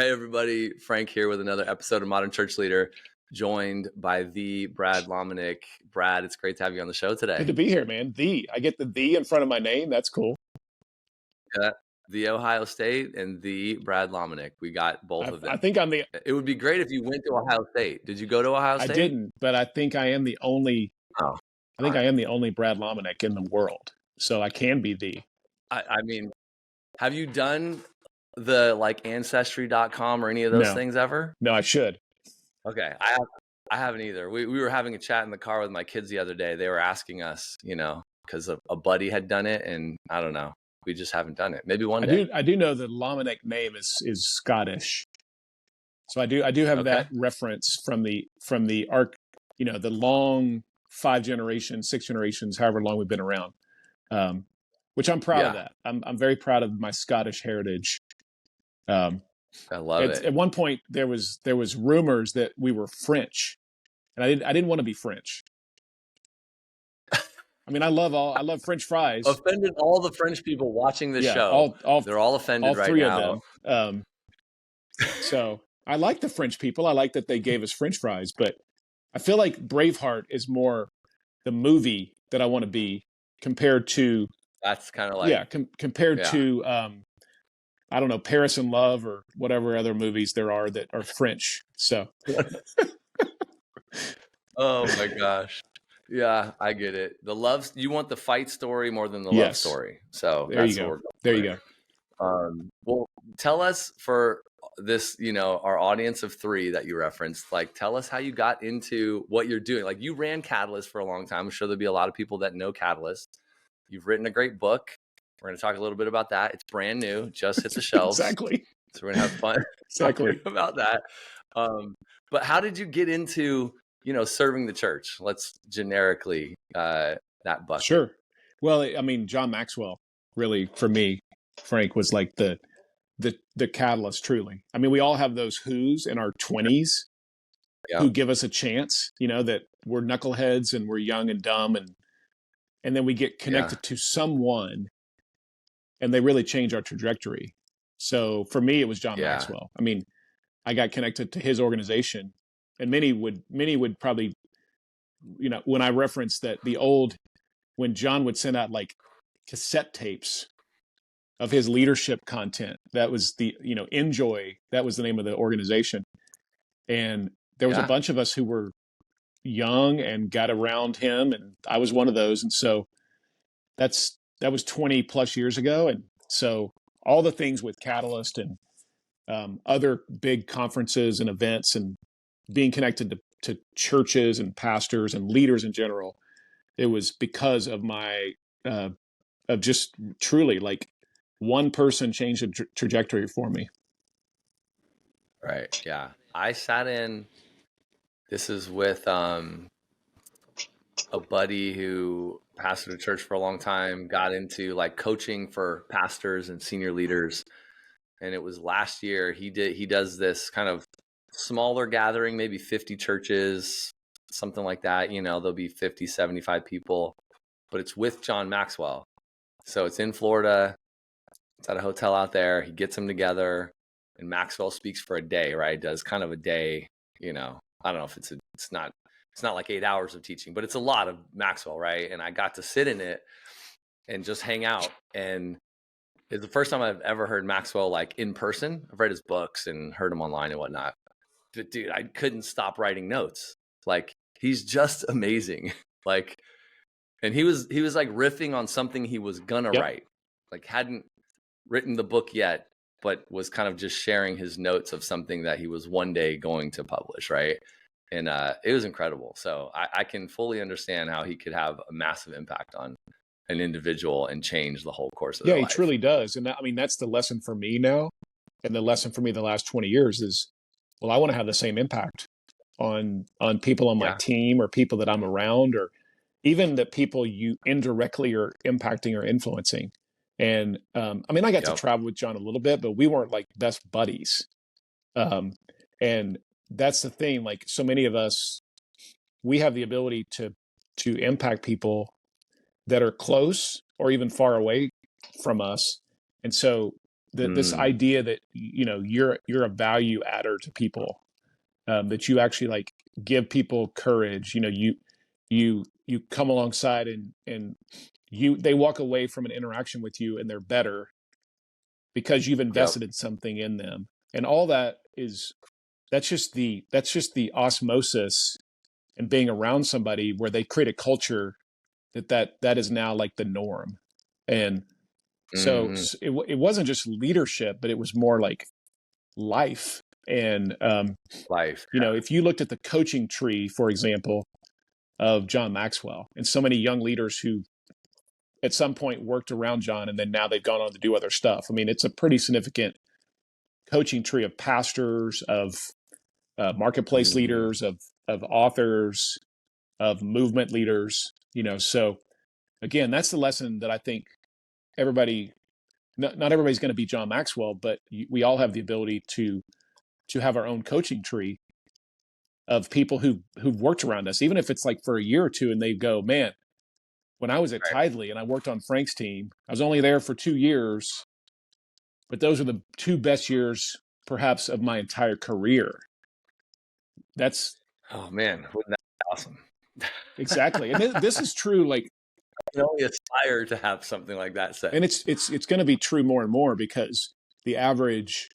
Hey, everybody. Frank here with another episode of Modern Church Leader, joined by the Brad Lomenick. Brad, it's great to have you on the show today. Good to be here, man. I get the in front of my name. That's cool. Yeah, the Ohio State and the Brad Lomenick. We got both of them. I think I'm the. It would be great if you went to Ohio State. Did you go to Ohio State? I didn't, but I think I am the only. Oh, I think I am the only Brad Lomenick in the world, so I can be the. I mean, have you done the ancestry.com or any of those things ever? No, I should. Okay, I haven't either. We were having a chat in the car with my kids the other day. They were asking us, because a buddy had done it, and I don't know. We just haven't done it. Maybe one day. I do know the Lomenick name is Scottish, so I do have that reference from the arc. The long 5 generations, 6 generations, however long we've been around. Which I'm proud of that. I'm very proud of my Scottish heritage. I love it. At one point, there was rumors that we were French, and I didn't want to be French. I mean, I love French fries. Offended all the French people watching this show. They're all offended right now. All 3 of them. So I like the French people. I like that they gave us French fries, but I feel like Braveheart is more the movie that I want to be compared to. That's kind of like compared to I don't know, Paris in Love or whatever other movies there are that are French. So oh my gosh. Yeah, I get it. You want the fight story more than the love story. So there you go. There you go. Well, tell us for this, our audience of 3 that you referenced, tell us how you got into what you're doing. You ran Catalyst for a long time. I'm sure there'll be a lot of people that know Catalyst. You've written a great book. We're going to talk a little bit about that. It's brand new, just hit the shelves. Exactly. So we're going to have fun talking about that. But how did you get into, serving the church? Let's generically that bucket. Sure. Well, I mean, John Maxwell really, for me, Frank, was like the catalyst, truly. I mean, we all have those who's in our 20s who give us a chance, that we're knuckleheads and we're young and dumb, and then we get connected to someone and they really change our trajectory. So for me, it was John Maxwell. I mean, I got connected to his organization, and many would probably, when I referenced that when John would send out cassette tapes of his leadership content, that was the, Enjoy, that was the name of the organization. And there was a bunch of us who were young and got around him, and I was one of those. And so that was 20 plus years ago. And so all the things with Catalyst and other big conferences and events and being connected to churches and pastors and leaders in general, it was because of my of just truly one person changed the trajectory for me. Right. Yeah. I sat in, this is with a buddy who pastored a church for a long time, got into coaching for pastors and senior leaders. And it was last year he does this kind of smaller gathering, maybe 50 churches, something like that. There'll be 50, 75 people, but it's with John Maxwell. So it's in Florida. It's at a hotel out there. He gets them together, and Maxwell speaks for a day, right? Does kind of a day, I don't know if it's not like 8 hours of teaching, but it's a lot of Maxwell, right? And I got to sit in it and just hang out. And it's the first time I've ever heard Maxwell in person. I've read his books and heard him online and whatnot. But dude, I couldn't stop writing notes. He's just amazing. And he was riffing on something he was gonna write. Hadn't written the book yet, but was kind of just sharing his notes of something that he was one day going to publish, right? And it was incredible. So I can fully understand how he could have a massive impact on an individual and change the whole course of their life. Yeah, he truly does. And I mean, that's the lesson for me now. And the lesson for me the last 20 years is, well, I want to have the same impact on people on my team or people that I'm around, or even the people you indirectly are impacting or influencing. And I mean, I got to travel with John a little bit, but we weren't best buddies. And that's the thing. So many of us, we have the ability to impact people that are close or even far away from us. And so this idea that, you know, you're a value adder to people, that you actually like give people courage. You know, you come alongside and they walk away from an interaction with you and they're better because you've Yep. invested in something in them. And all that is, that's just the osmosis and being around somebody where they create a culture that is now like the norm. And so it wasn't just leadership, but it was more like life. And Life. you know, if you looked at the coaching tree, for example, of John Maxwell, and so many young leaders who at some point worked around John and then now they've gone on to do other stuff. I mean, it's a pretty significant coaching tree of pastors, of marketplace leaders, of authors, of movement leaders. You know, so again, that's the lesson that I think everybody, not everybody's going to be John Maxwell, but we all have the ability to have our own coaching tree of people who've worked around us, even if it's like for a year or two, and they go, man, when I was at Tithely and I worked on Frank's team, I was only there for 2 years, but those are the 2 best years perhaps of my entire career. That's, oh man, wouldn't that be awesome? exactly. And this is true. Like, I can only aspire to have something like that said. and it's going to be true more and more because the average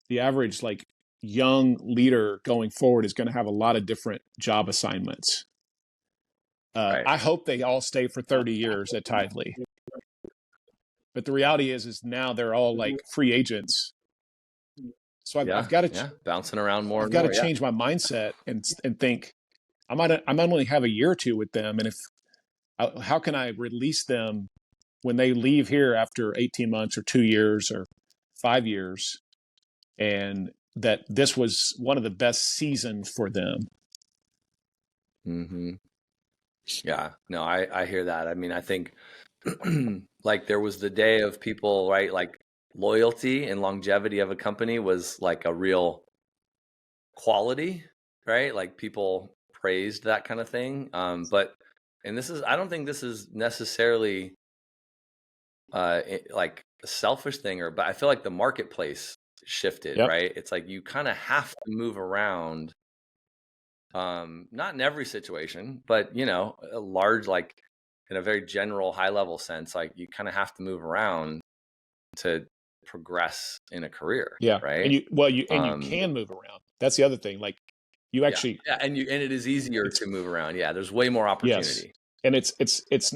like young leader going forward is going to have a lot of different job assignments. Right. I hope they all stay for 30 years at Tithely. But the reality is now they're all like free agents. So I've got to bouncing around more. I've got to change my mindset and think I might only have a year or two with them, and if how can I release them when they leave here after 18 months or 2 years or 5 years, and that this was one of the best seasons for them. Yeah, no, I hear that. I mean, I think like there was the day of people, right? Like loyalty and longevity of a company was like a real quality, right? Like people praised that kind of thing. But I don't think this is necessarily like a selfish thing, but I feel like the marketplace shifted, right? It's like you kind of have to move around. Not in every situation, but you know, a large, like in a very general high level sense, like you kind of have to move around to progress in a career. Right. And you can move around. That's the other thing. Like you actually, and it is easier to move around. Yeah. There's way more opportunity. Yes. And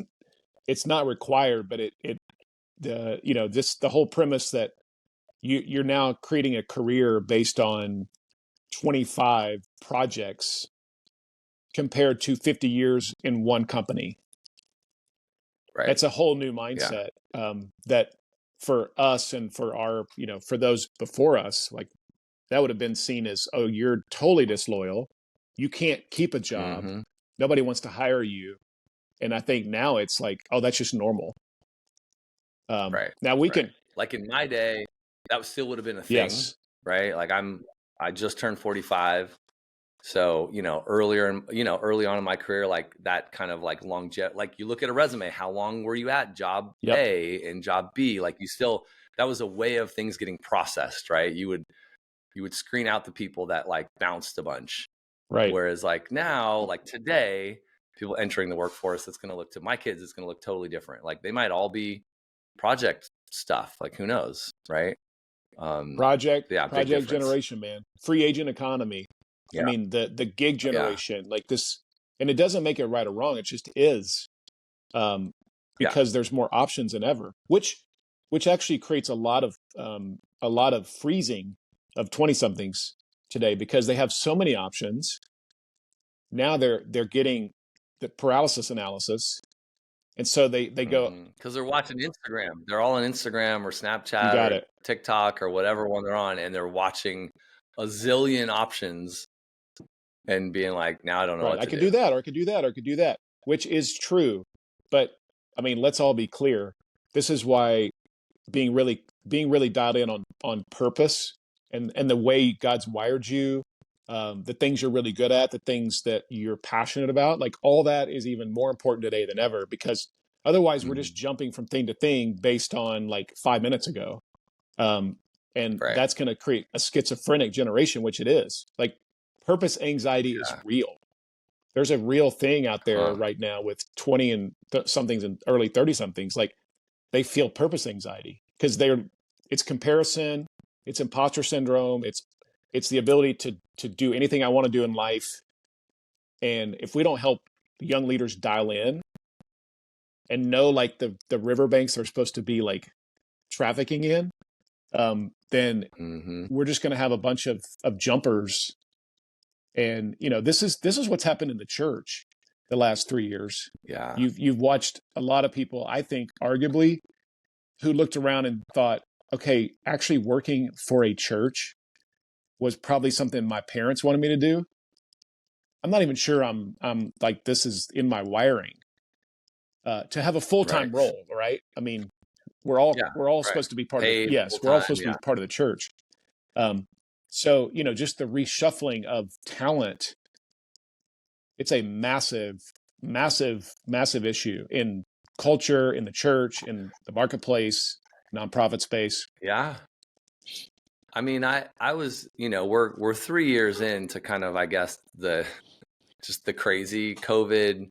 it's not required, but you know, the whole premise that you're now creating a career based on 25 projects compared to 50 years in one company. Right. That's a whole new mindset that for us and for our, you know, for those before us, like that would have been seen as, oh, you're totally disloyal. You can't keep a job. Nobody wants to hire you. And I think now it's like, oh, that's just normal. Right. Now we can, like in my day, that still would have been a thing. Yes. Right. Like I just turned 45. So, you know, early on in my career, like that kind of like longevity, like you look at a resume, how long were you at job A and job B? Like that was a way of things getting processed, right? You would screen out the people that like bounced a bunch. Right. Whereas like now, like today, people entering the workforce, it's going to look to my kids, it's going to look totally different. Like they might all be project stuff. Like who knows, right? Project generation, man. Free agent economy. I mean, the gig generation, like this, and it doesn't make it right or wrong. It just is, because there's more options than ever, which actually creates a lot of freezing of 20-somethings today because they have so many options. Now they're getting the paralysis analysis, and so they go because they're watching Instagram. They're all on Instagram or Snapchat or TikTok or whatever one they're on, and they're watching a zillion options. And being like, now I don't know what to do. I could do that, or I could do that, or I could do that, which is true. But I mean, let's all be clear. This is why being really dialed in on purpose and the way God's wired you, the things you're really good at, the things that you're passionate about, like all that is even more important today than ever, because otherwise we're just jumping from thing to thing based on like 5 minutes ago. And Right. that's going to create a schizophrenic generation, which it is. Like, purpose anxiety is Yeah. real. There's a real thing out there Huh. right now with 20 and somethings and early 30 somethings. Like, they feel purpose anxiety because it's comparison, it's imposter syndrome, it's the ability to do anything I want to do in life. And if we don't help young leaders dial in and know like the riverbanks they're supposed to be like trafficking in, then Mm-hmm. we're just going to have a bunch of jumpers. And this is what's happened in the church the last 3 years. Yeah. You've watched a lot of people, I think, arguably, who looked around and thought, okay, actually working for a church was probably something my parents wanted me to do. I'm not even sure I'm like this is in my wiring to have a full-time Right. role, right? I mean, we're all Right. supposed to be part of the, Paid yes, full we're all time. supposed to be Yeah. part of the church. So just the reshuffling of talent, it's a massive, massive, massive issue in culture, in the church, in the marketplace, nonprofit space. Yeah. I mean, I was, we're 3 years into kind of, I guess, just the crazy COVID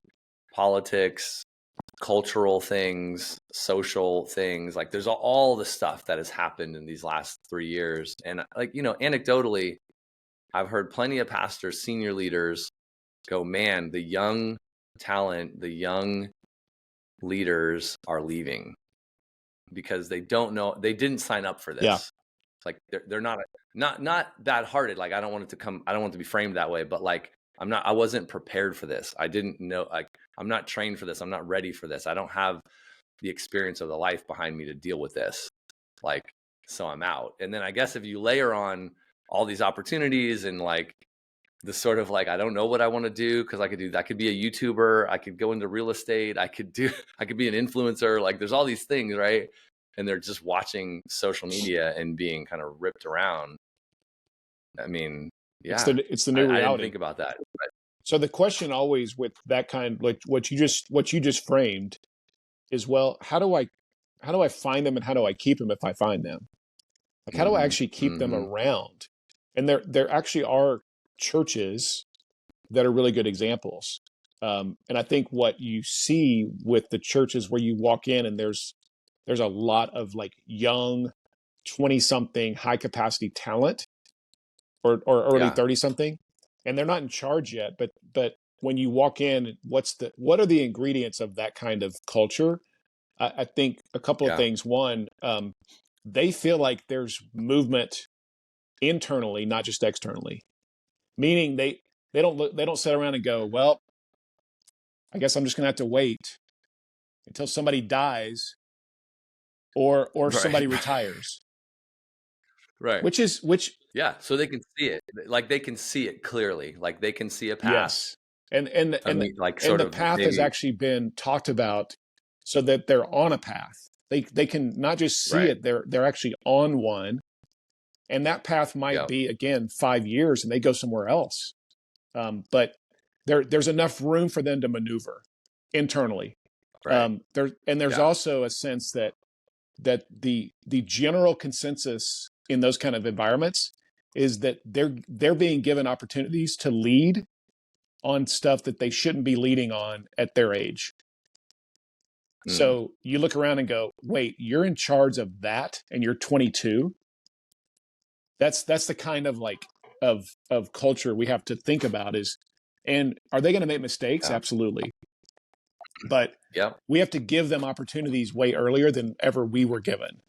politics, cultural things, social things. Like there's all the stuff that has happened in these last 3 years. And like, anecdotally, I've heard plenty of pastors, senior leaders go, man, the young talent, the young leaders are leaving because they don't know, they didn't sign up for Yeah. this. It's like they're not bad hearted. Like I don't want it to be framed that way, but like I wasn't prepared for this. I didn't know, like I'm not trained for this. I'm not ready for this. I don't have the experience of the life behind me to deal with this. Like, so I'm out. And then I guess if you layer on all these opportunities and like the sort of like, I don't know what I want to do because I could be a YouTuber, I could go into real estate, I could be an influencer. Like there's all these things, right? And they're just watching social media and being kind of ripped around. I mean, It's yeah, the new I didn't reality. think about that. But So the question always with that kind, like what you just framed, is, well, how do I find them and how do I keep them if I find them? Like, how do I actually keep them mm-hmm. around? And there actually are churches that are really good examples. And I think what you see with the churches where you walk in and there's a lot of like young 20 something high capacity talent, or early Yeah, 30 something, and they're not in charge yet, but when you walk in, what are the ingredients of that kind of culture? I think a couple of yeah, things. One, they feel like there's movement internally, not just externally. Meaning they don't sit around and go, well, I guess I'm just going to have to wait until somebody dies or right, somebody retires. right. Which Yeah, so they can see it. Like they can see it clearly. Like they can see a path. Yes, and and I and mean, like and sort the of path has maybe actually been talked about so that they're on a path. They can not just see right. it; they're actually on one, and that path might Yep. be again 5 years, and they go somewhere else. But there's enough room for them to maneuver internally. Right. There's Yeah. also a sense that the general consensus in those kind of environments is that they're being given opportunities to lead on stuff that they shouldn't be leading on at their age. Mm. So you look around and go, wait, you're in charge of that and you're 22? That's the kind of like of culture we have to think about is, and are they going to make mistakes? Yeah. Absolutely. But Yep. we have to give them opportunities way earlier than ever we were given.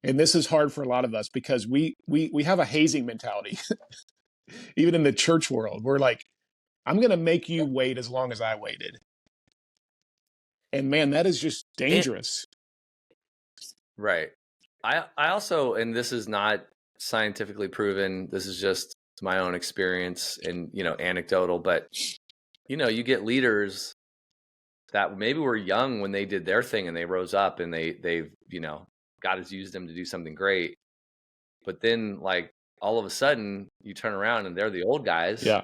And this is hard for a lot of us because we have a hazing mentality. Even in the church world, we're like, I'm going to make you wait as long as I waited. And man, that is just And, dangerous. right. I also, and this is not scientifically proven, this is just my own experience and, anecdotal, but you get leaders that maybe were young when they did their thing and they rose up and they've, God has used them to do something great. But then like all of a sudden you turn around and they're the old guys, Yeah.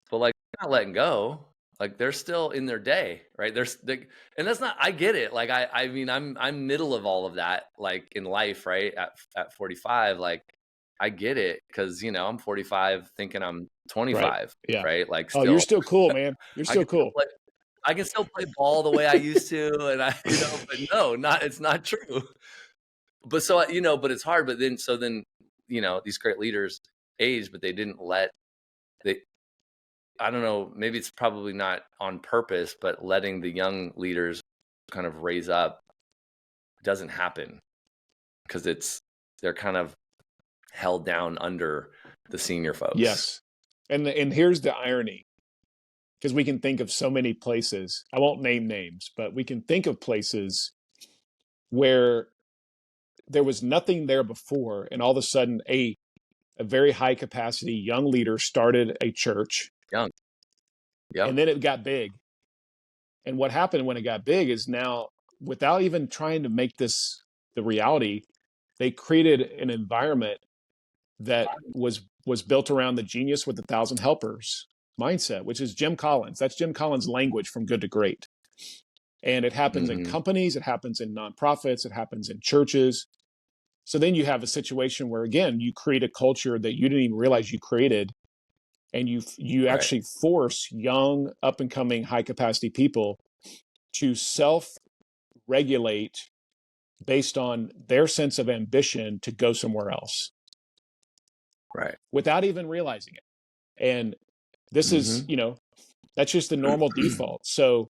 but like they're not letting go. Like they're still in their day, right? And that's not, I get it. Like, I mean, I'm middle of all of that, like in life, right? At 45, like I get it. Cause I'm 45 thinking I'm Right. 25, Yeah. right? Like Oh, you're still, still cool, man. You're I still can still cool. play, I can still play ball the way I used to. And but no, it's not true. But so, but it's hard. But then, these great leaders age, but they didn't they, I don't know, maybe it's probably not on purpose, but letting the young leaders kind of raise up doesn't happen because they're kind of held down under the senior folks. Yes. And here's the irony, because we can think of so many places. I won't name names, but we can think of places where there was nothing there before, and all of a sudden a very high capacity young leader started a church. Young. Yep. And then it got big. And what happened when it got big is now, without even trying to make this the reality, they created an environment that was built around the genius with 1,000 helpers mindset, which is Jim Collins. That's Jim Collins' language from good to great. And it happens in companies, it happens in nonprofits, it happens in churches. So then you have a situation where, again, you create a culture that you didn't even realize you created, and you actually force young, up and coming, high capacity people to self-regulate based on their sense of ambition to go somewhere else, Right. without even realizing it. And this is, that's just the normal default. So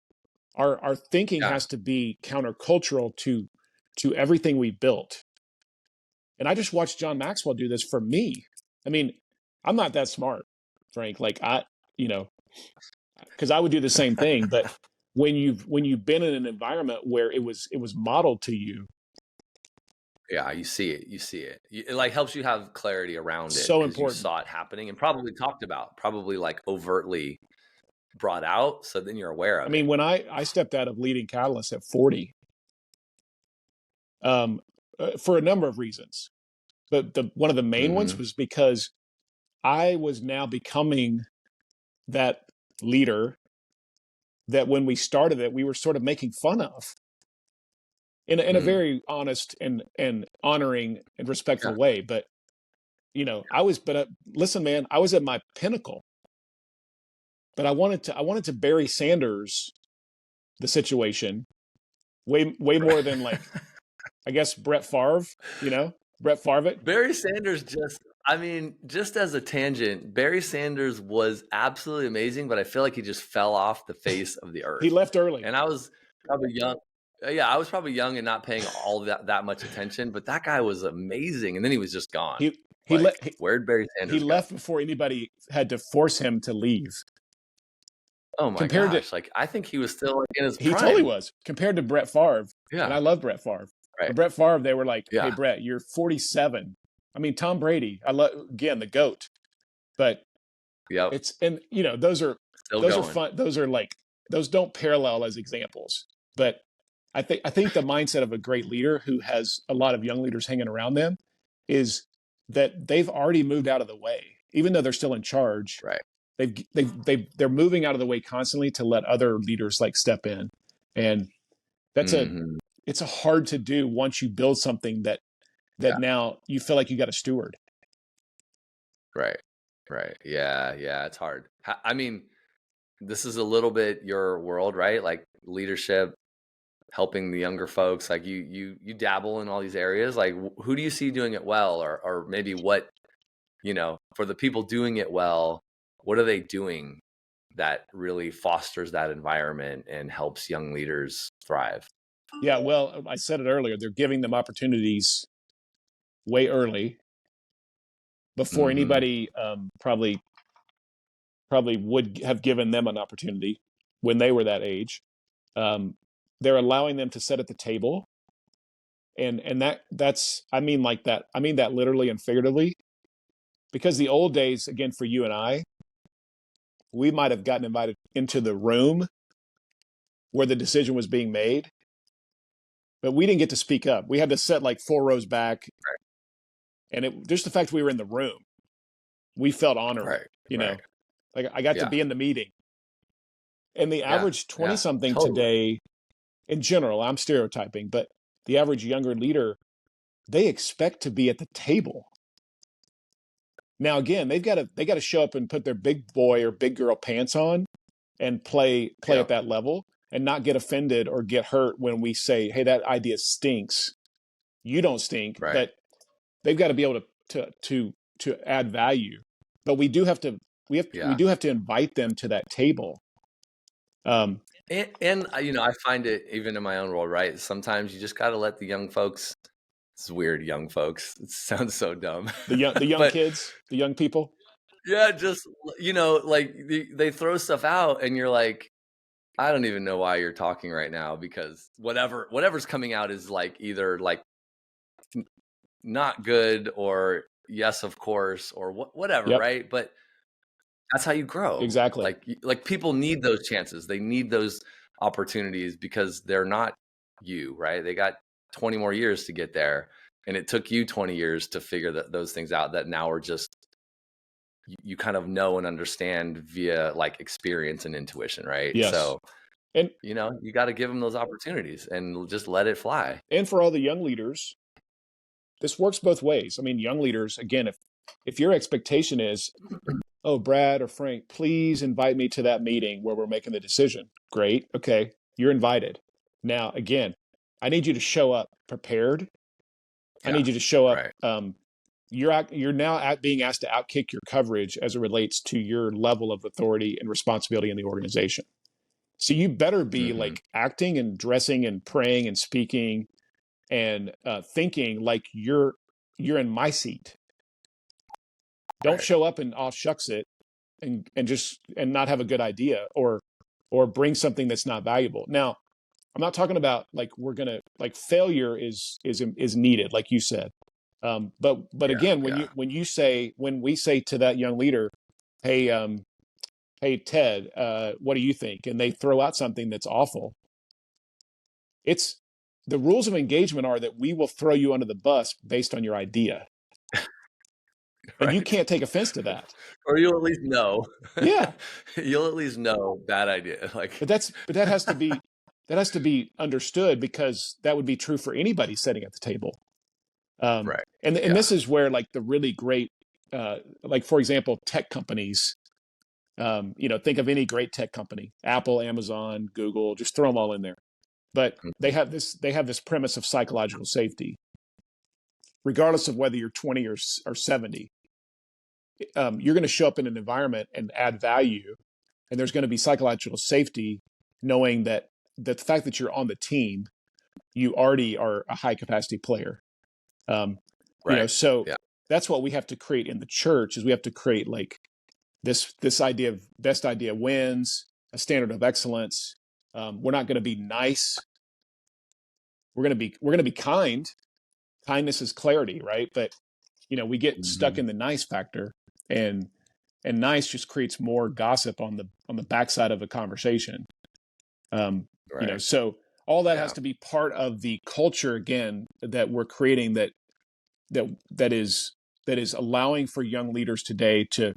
our thinking has to be countercultural to everything we built. And I just watched John Maxwell do this for me. I mean, I'm not that smart, Frank. Like because I would do the same thing. But when you've been in an environment where it was modeled to you, yeah, you see it. It like helps you have clarity around it. So important. You saw it happening and probably talked about, probably like overtly brought out. So then you're aware of it. I mean, when I stepped out of leading Catalyst at 40, for a number of reasons, but one of the main ones was because I was now becoming that leader that when we started it, we were sort of making fun of in a very honest and honoring and respectful way. But listen, man, I was at my pinnacle, but I wanted to Barry Sanders the situation way more than, like, I guess Brett Favre, Brett Favre. Barry Sanders just as a tangent, Barry Sanders was absolutely amazing, but I feel like he just fell off the face of the earth. He left early. And I was probably young. Yeah, I was probably young and not paying all that much attention, but that guy was amazing. And then he was just gone. Where'd Barry Sanders go? Left before anybody had to force him to leave. Oh my gosh. I think he was still in his prime. He totally was. Compared to Brett Favre. Yeah. And I love Brett Favre. Right. But Brett Favre, they were like, hey, Brett, you're 47. I mean, Tom Brady, I love, again, the GOAT. But those are fun. Those don't parallel as examples. But I think the mindset of a great leader who has a lot of young leaders hanging around them is that they've already moved out of the way, even though they're still in charge. Right. They're moving out of the way constantly to let other leaders like step in. And that's it's a hard to do once you build something that now you feel like you got a steward. Right. Yeah. It's hard. I mean, this is a little bit your world, right? Like leadership, helping the younger folks. Like you dabble in all these areas. Like who do you see doing it well, or maybe what, for the people doing it well, what are they doing that really fosters that environment and helps young leaders thrive? Yeah, well, I said it earlier. They're giving them opportunities way early before anybody probably would have given them an opportunity when they were that age. They're allowing them to sit at the table, and that's I mean that literally and figuratively, because the old days, again, for you and I, we might have gotten invited into the room where the decision was being made, but we didn't get to speak up. We had to sit like 4 rows back. Right. And just the fact we were in the room, we felt honored, like I got to be in the meeting. And the Yeah. average 20 Yeah. something Totally. today, in general, I'm stereotyping, but the average younger leader, they expect to be at the table. Now, again, they got to show up and put their big boy or big girl pants on and play Yeah. at that level and not get offended or get hurt when we say, "Hey, that idea stinks." You don't stink, Right. but they've got to be able to add value. But we do have to we Yeah. do have to invite them to that table. And I find it even in my own world, right? Sometimes you just got to let the young folks. It's weird, young folks. It sounds so dumb, The young but kids, the young people. yeah, just like they throw stuff out, and you're like, I don't even know why you're talking right now, because whatever's coming out is like either like not good or yes, of course, or whatever, Yep, right? But that's how you grow. exactly. Like people need those chances. They need those opportunities because they're not you, right? They got 20 more years to get there, and it took you 20 years to figure those things out that now are just you kind of know and understand via like experience and intuition, right? Yes, So, and you got to give them those opportunities and just let it fly. for all the young leaders, this works both ways. I mean, young leaders, again, if your expectation is, oh, Brad or Frank, please invite me to that meeting where we're making the decision. Great. Okay. You're invited. Now, again, I need you to show up prepared. I Yeah. need you to show up. Right. You're now being asked to outkick your coverage as it relates to your level of authority and responsibility in the organization. So you better be Hmm. like acting and dressing and praying and speaking and thinking like you're in my seat. Don't Right. show up and all shucks it and just and not have a good idea or bring something that's not valuable. Now, I'm not talking about like we're gonna like failure is needed, like you said. But Yeah. again, Yeah. when we say to that young leader, hey hey Ted, what do you think? And they throw out something that's awful. It's the rules of engagement are that we will throw you under the bus based on your idea, and you Right. can't take offense to that. Or you'll at least know. Yeah, You'll at least know bad idea. Like, but that has to be understood because that would be true for anybody sitting at the table. right. And Yeah. this is where like the really great, like for example, tech companies. Think of any great tech company: Apple, Amazon, Google. Just throw them all in there. But Mhm. they have this premise of psychological safety, regardless of whether you're 20 or 70. You're going to show up in an environment and add value, and there's going to be psychological safety, knowing that the fact that you're on the team, you already are a high capacity player. Um, Right. so Yeah. that's what we have to create in the church is we have to create like this idea of best idea wins, a standard of excellence. We're not going to be nice. We're going to be kind. Kindness is clarity, right? But we get stuck Hmm. in the nice factor, and nice just creates more gossip on the backside of a conversation. Right. So all that has Yeah. to be part of the culture again that we're creating that is allowing for young leaders today to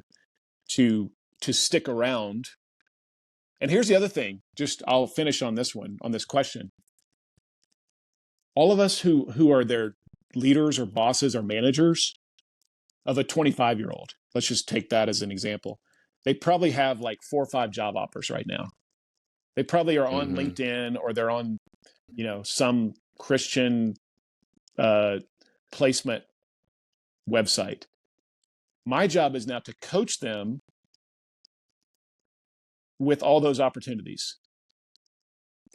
to stick around. And here's the other thing, just I'll finish on this question. All of us who are their leaders or bosses or managers of a 25-year-old, let's just take that as an example. They probably have like 4 or 5 job offers right now. They probably are on Hmm. LinkedIn or they're on, some Christian uh, placement website. My job is now to coach them with all those opportunities,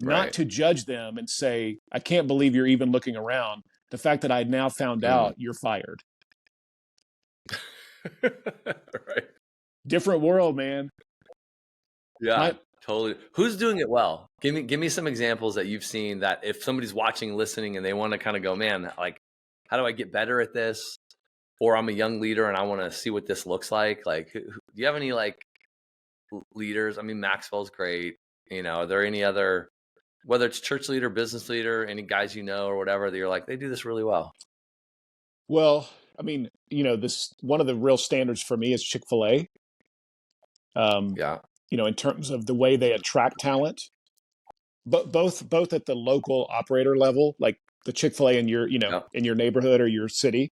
not Right. to judge them and say, I can't believe you're even looking around. The fact that I now found Mm. out you're fired. Right. Different world, man. Yeah. My Totally. Who's doing it well? Give me some examples that you've seen that if somebody's watching, listening, and they want to kind of go, man, like, how do I get better at this? Or I'm a young leader and I want to see what this looks like. Like, do you have any like leaders? I mean, Maxwell's great. Are there any other, whether it's church leader, business leader, any guys or whatever that you're like, they do this really well? well, I mean, this one of the real standards for me is Chick-fil-A. Um, Yeah. in terms of the way they attract talent, but both at the local operator level, like the Chick-fil-A in your, Yep. in your neighborhood or your city,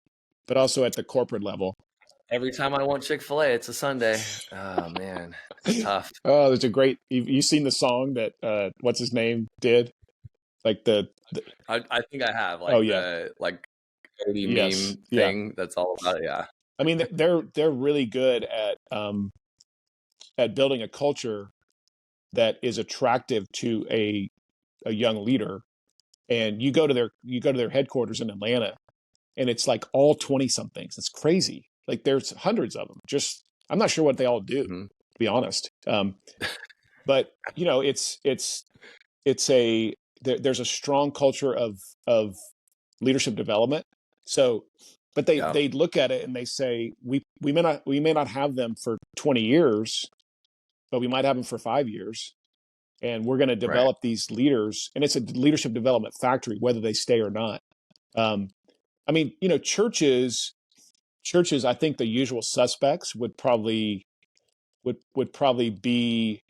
but also at the corporate level. Every time I want Chick-fil-A, it's a Sunday. Oh man, it's tough. Oh, there's a great. You seen the song that what's his name did? Like the I think I have oh like yeah, the like Cody yes, meme yeah. thing. That's all about it. Yeah. I mean, they're really good at building a culture that is attractive to a young leader. And you go to their headquarters in Atlanta, and it's like all 20 somethings. It's crazy. Like there's hundreds of them. Just I'm not sure what they all do, Mm-hmm. to be honest. But it's a there's a strong culture of leadership development. So, but Yeah. they look at it and they say we may not have them for 20 years, but we might have them for 5 years, and we're going to Right. develop these leaders, and it's a leadership development factory, whether they stay or not. Um, I mean, churches. I think the usual suspects would probably be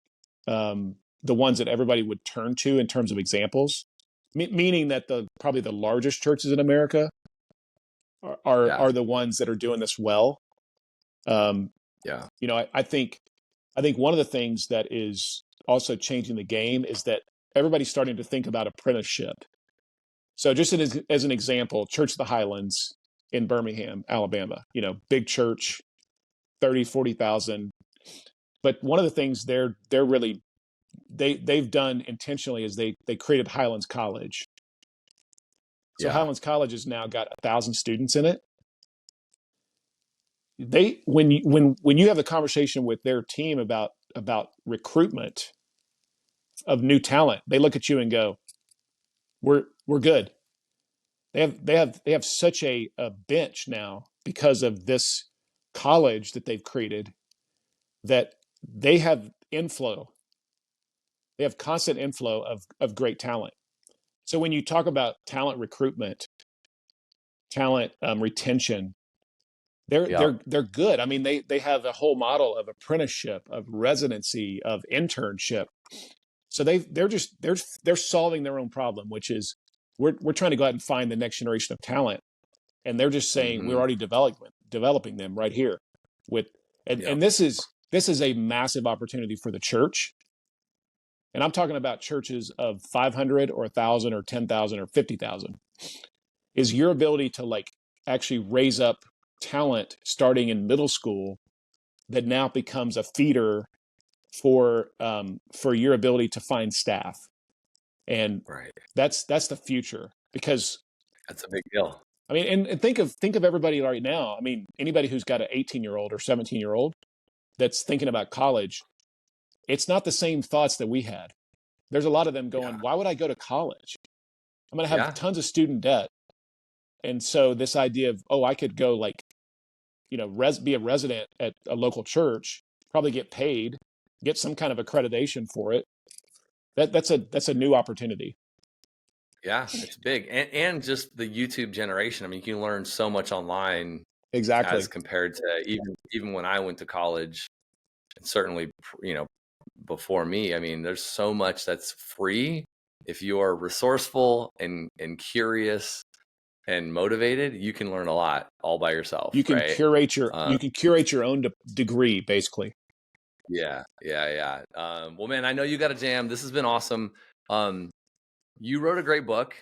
the ones that everybody would turn to in terms of examples. Meaning that probably the largest churches in America Yeah. are the ones that are doing this well. Um, Yeah. I think one of the things that is also changing the game is that everybody's starting to think about apprenticeship. So just as an example, Church of the Highlands in Birmingham, Alabama, big church, 30, 40,000. But one of the things they're really they've done intentionally is they created Highlands College. So Yeah. Highlands College has now got 1,000 students in it. When you have a conversation with their team about recruitment of new talent, they look at you and go, we're good. They have such a bench now because of this college that they've created, that they have inflow. They have constant inflow of great talent. So when you talk about talent recruitment, talent retention, they're Yeah. they're they're good. I mean, they have a whole model of apprenticeship, of residency, of internship. So they're solving their own problem, which is we're trying to go out and find the next generation of talent, and they're just saying we're Mm-hmm. already developing them right here with Yep. and this is a massive opportunity for the church. And I'm talking about churches of 500 or 1,000 or 10,000 or 50,000. Is your ability to like actually raise up talent starting in middle school that now becomes a feeder for your ability to find staff. And Right. that's the future. Because That's a big deal. I mean, and think of everybody right now. I mean, anybody who's got an 18-year-old or 17-year-old that's thinking about college, it's not the same thoughts that we had. There's a lot of them Yeah. going, why would I go to college? I'm going to have Yeah. tons of student debt. And so this idea of, oh, I could go like, be a resident at a local church, probably get paid, get some kind of accreditation for it. That's a new opportunity. Yeah. It's big. And just the YouTube generation. I mean, you can learn so much online Exactly. as compared to even when I went to college, and certainly, before me. I mean, there's so much that's free if you're resourceful and curious and motivated. You can learn a lot all by yourself, You can right? curate your own degree, basically. Yeah, yeah, yeah. Well, man, I know you got a jam. This has been awesome. You wrote a great book.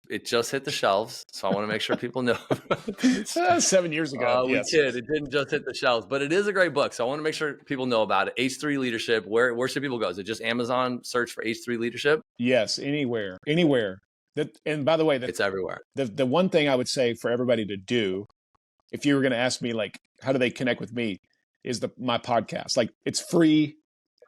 It just hit the shelves, so I want to make sure people know about this. 7 years ago, We yes. kid. It didn't just hit the shelves, but it is a great book. So I want to make sure people know about it. H3 Leadership. Where should people go? Is it just Amazon search for H3 Leadership? Yes, anywhere. And by the way, It's everywhere. the one thing I would say for everybody to do, if you were going to ask me like how do they connect with me, is my podcast. Like it's free.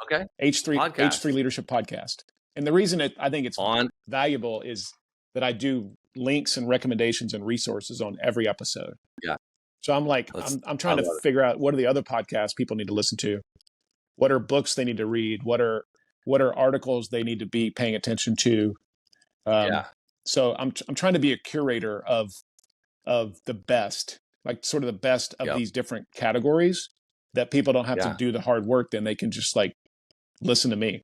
Okay. H3 Podcast Leadership Podcast. And the reason I think it's on. valuable is that I do links and recommendations and resources on every episode. Yeah. So I'm like, I'm trying to figure out what are the other podcasts people need to listen to? What are books they need to read? What are articles they need to be paying attention to? Yeah. So I'm trying to be a curator of the best, like sort of the best of Yep. these different categories, that people don't have to Yeah. do the hard work. Then they can just like listen to me.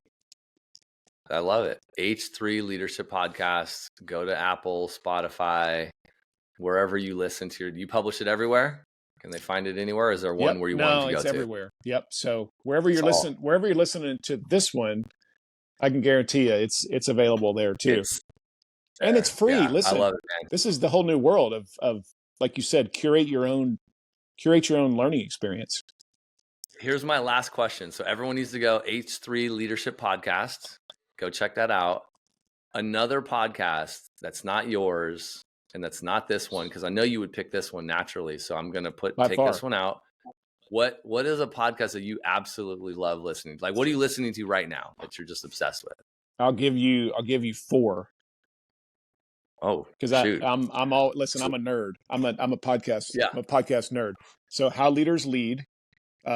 I love it. H3 Leadership Podcast. Go to Apple, Spotify, wherever you listen to do you publish it everywhere? Can they find it anywhere? Is there one where you want them to go it's to? everywhere. Yep. So wherever you're listening to this one, I can guarantee you it's available there too. And it's free. Yeah, Listen, I love it, man. This is the whole new world of like you said, curate your own learning experience. Here's my last question. So everyone needs to go H3 Leadership Podcast. Go check that out. Another podcast that's not yours and that's not this one, because I know you would pick this one naturally. So I'm going to take this one out. What is a podcast that you absolutely love listening to? Like, what are you listening to right now that you're just obsessed with? I'll give you 4. Oh, because I'm I'm a nerd. I'm a podcast. Yeah. I'm a podcast nerd. So How Leaders Lead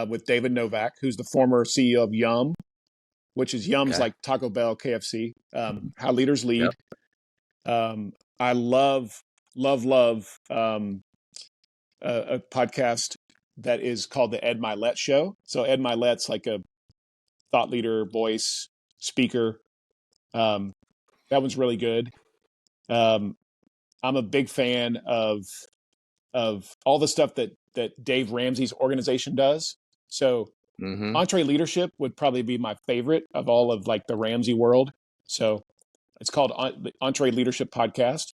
with David Novak, who's the former CEO of Yum, which is Yum's like Taco Bell, KFC. How Leaders Lead. Yep. I love a podcast that is called the Ed Milet Show. So Ed Milet's like a thought leader, voice, speaker. That one's really good. I'm a big fan of all the stuff that Dave Ramsey's organization does. So Entree Leadership would probably be my favorite of all of like the Ramsey world. So it's called the Entree Leadership Podcast.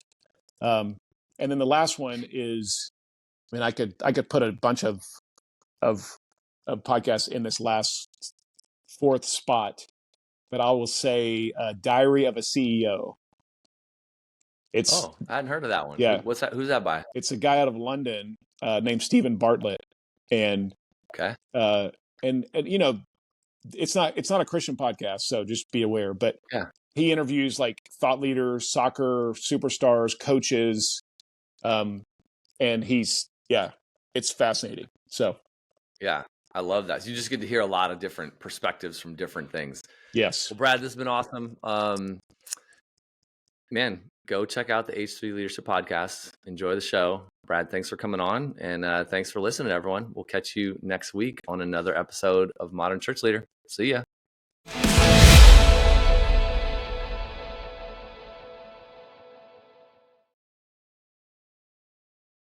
And then the last one is, I mean, I could put a bunch of podcasts in this last 4th spot, but I will say Diary of a CEO. I hadn't heard of that one. Yeah. What's that? Who's that by? It's a guy out of London named Stephen Bartlett. And and you know, it's not a Christian podcast, so just be aware. But he interviews like thought leaders, soccer superstars, coaches, and it's fascinating. So yeah, I love that. So you just get to hear a lot of different perspectives from different things. Yes. Well, Brad, this has been awesome. Man, go check out the H3 Leadership Podcast. Enjoy the show. Brad, thanks for coming on, and thanks for listening, everyone. We'll catch you next week on another episode of Modern Church Leader. See ya.